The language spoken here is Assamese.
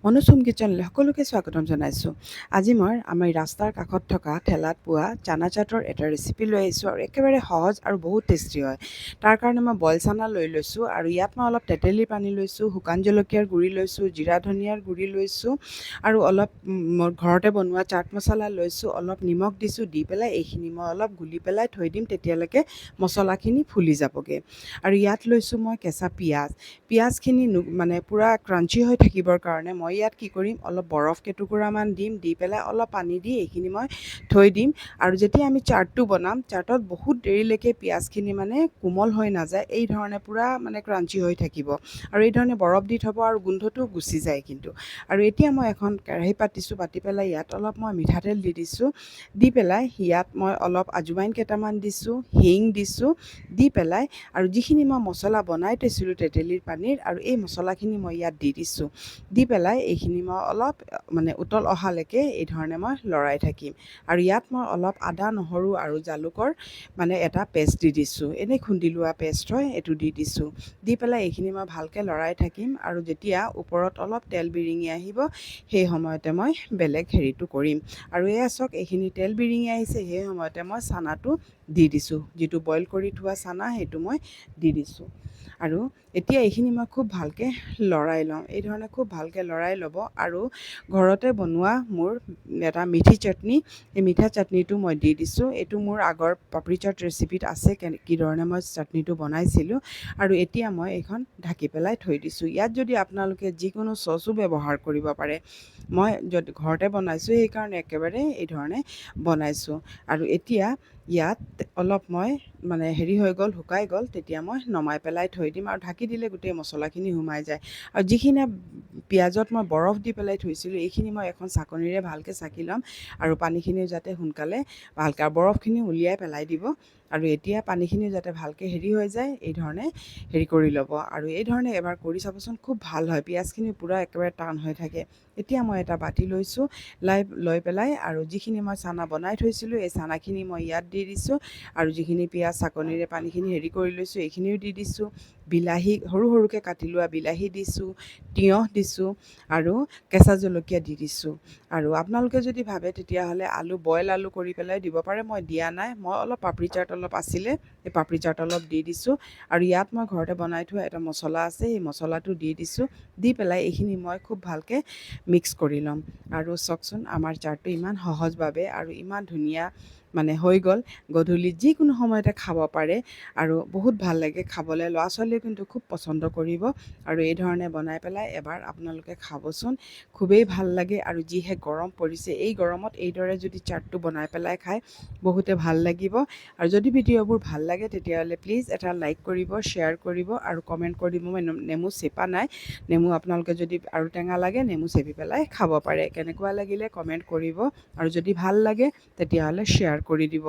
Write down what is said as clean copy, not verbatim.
মনোচুম কিচেনলৈ সকলোকে স্বাগতম জনাইছোঁ। আজি মই আমাৰ ৰাস্তাৰ কাষত থকা ঠেলাত পোৱা চানা চাটৰ এটা ৰেচিপি লৈ আহিছোঁ আৰু একেবাৰে সহজ আৰু বহুত টেষ্টি হয়। তাৰ কাৰণে মই বইল চানা লৈ লৈছোঁ আৰু ইয়াত মই অলপ তেতেলীৰ পানী লৈছোঁ, শুকান জলকীয়াৰ গুড়ি লৈছোঁ, জিৰা ধনিয়াৰ গুড়ি লৈছোঁ আৰু অলপ মই ঘৰতে বনোৱা চাট মছলা লৈছোঁ, অলপ নিমখ দিছোঁ, দি পেলাই এইখিনি মই অলপ গুলি পেলাই থৈ দিম, তেতিয়ালৈকে মছলাখিনি ফুলি যাবগৈ। আৰু ইয়াত লৈছোঁ মই কেঁচা পিঁয়াজ। পিঁয়াজখিনি মানে পূৰা ক্ৰাঞ্চি হৈ থাকিবৰ কাৰণে মই ইয়াত কি কৰিম, অলপ বৰফ কেইটুকুৰামান দিম, দি পেলাই অলপ পানী দি এইখিনি মই থৈ দিম। আৰু যেতিয়া আমি চাটটো বনাম, চাটত বহুত দেৰিলৈকে পিঁয়াজখিনি মানে কোমল হৈ নাযায়, এই ধৰণে পূৰা মানে ক্ৰাঞ্চি হৈ থাকিব। আৰু এই ধৰণে বৰফ দি থ'ব আৰু গোন্ধটো গুচি যায় কিন্তু। আৰু এতিয়া মই এখন কেৰাহী পাতিছোঁ, পাতি পেলাই ইয়াত অলপ মই মিঠাতেল দি দিছোঁ, দি পেলাই ইয়াত মই অলপ আজৱাইন কেইটামান দিছোঁ, হিং দিছোঁ, দি পেলাই আৰু যিখিনি মই মছলা বনাই থৈছিলোঁ তেতেলীৰ পানীৰ, আৰু এই মছলাখিনি মই ইয়াত দি দিছোঁ। দি পেলাই এইখিনি মই অলপ মানে উতল অহালৈকে এই ধৰণে মই লৰাই থাকিম। আৰু ইয়াত মই অলপ আদা, নহৰু আৰু জালুকৰ মানে এটা পেষ্ট দি দিছোঁ, এনেই খুন্দি লোৱা পেষ্ট হয়, এইটো দি দিছোঁ। দি পেলাই এইখিনি মই ভালকৈ লৰাই থাকিম। আৰু যেতিয়া ওপৰত অলপ তেল বিৰিঙি আহিব, সেই সময়তে মই বেলেগ হেৰিটো কৰিম। আৰু এয়া চাওক, এইখিনি তেল বিৰিঙি আহিছে, সেই সময়তে মই চানাটো দি দিছোঁ, যিটো বইল কৰি থোৱা চানা, সেইটো মই দি দিছোঁ। আৰু এতিয়া এইখিনি মই খুব ভালকৈ লৰাই লওঁ, এই ধৰণে খুব ভালকৈ লৰাই ল'ব। আৰু ঘৰতে বনোৱা মোৰ এটা মিঠি চাটনি, এই মিঠা চাটনিটো মই দি দিছোঁ। এইটো মোৰ আগৰ পাপৰি চাট ৰেচিপিত আছে, কি ধৰণে মই চাটনিটো বনাইছিলোঁ। আৰু এতিয়া মই এইখন ঢাকি পেলাই থৈ দিছোঁ। ইয়াত যদি আপোনালোকে যিকোনো চচো ব্যৱহাৰ কৰিব পাৰে, মই যদি ঘৰতে বনাইছোঁ সেইকাৰণে একেবাৰে এই ধৰণে বনাইছোঁ। আৰু এতিয়া ইয়াত অলপ মই মানে হেৰি হৈ গ'ল, শুকাই গ'ল, তেতিয়া মই নমাই পেলাই থৈ দিম। আৰু ঢাকি দিলে গোটেই মছলাখিনি সোমাই যায়। আৰু যিখিনি পিঁয়াজত মই বৰফ দি পেলাই থৈছিলোঁ, এইখিনি মই এখন চাকনিৰে ভালকৈ চাকি ল'ম, আৰু পানীখিনিও যাতে সোনকালে ভালকৈ, আৰু বৰফখিনি উলিয়াই পেলাই দিব। আৰু এতিয়া পানীখিনিও যাতে ভালকৈ হেৰি হৈ যায়, এই ধৰণে হেৰি কৰি ল'ব। আৰু এই ধৰণে এবাৰ কৰি চাবচোন, খুব ভাল হয়। পিঁয়াজখিনি পূৰা একেবাৰে টান হৈ থাকে। এতিয়া মই এটা বাতি লৈছোঁ, লৈ পেলাই আৰু যিখিনি মই চানা বনাই থৈছিলোঁ, এই চানাখিনি মই ইয়াত দি দিছোঁ। আৰু যিখিনি পিঁয়াজ চাকনিৰে পানীখিনি হেৰি কৰি লৈছোঁ, এইখিনিও দি দিছোঁ। বিলাহী সৰু সৰুকৈ কাটি লোৱা বিলাহী দিছোঁ, তিয়ঁহ দিছোঁ, আৰু কেঁচা জলকীয়া দি দিছোঁ। আৰু আপোনালোকে যদি ভাবে তেতিয়াহ'লে বইল আলু কৰি পেলাই দিব পাৰে, মই দিয়া নাই। মই অলপ পাপৰি চাট অলপ আছিলে, এই পাপৰি চাট অলপ দি দিছোঁ। আৰু ইয়াত মই ঘৰতে বনাই থোৱা এটা মছলা আছে, সেই মছলাটো দি দিছোঁ। দি পেলাই এইখিনি মই খুব ভালকৈ মিক্স কৰি ল'ম। আৰু চাওকচোন, আমাৰ চাটটো ইমান সহজভাৱে আৰু ইমান ধুনীয়া মানে হৈ গ'ল। গধূলি যিকোনো সময়তে খাব পাৰে, আৰু বহুত ভাল লাগে খাবলৈ। ল'ৰা ছোৱালীয়ে কিন্তু খুব পচন্দ কৰিব। আৰু এই ধৰণে বনাই পেলাই এবাৰ আপোনালোকে খাবচোন, খুবেই ভাল লাগে। আৰু যিহে গৰম পৰিছে, এই গৰমত এইদৰে যদি চাটটো বনাই পেলাই খায়, বহুতে ভাল লাগিব। আৰু যদি ভিডিঅ'বোৰ ভাল লাগে, তেতিয়াহ'লে প্লিজ এটা লাইক কৰিব, শ্বেয়াৰ কৰিব, আৰু কমেণ্ট কৰিব। মই নেমু চেপা নাই, নেমু আপোনালোকে যদি আৰু টেঙা লাগে, নেমু চেপি পেলাই খাব পাৰে। কেনেকুৱা লাগিলে কমেণ্ট কৰিব, আৰু যদি ভাল লাগে তেতিয়াহ'লে শ্বেয়াৰ কৰি দিব।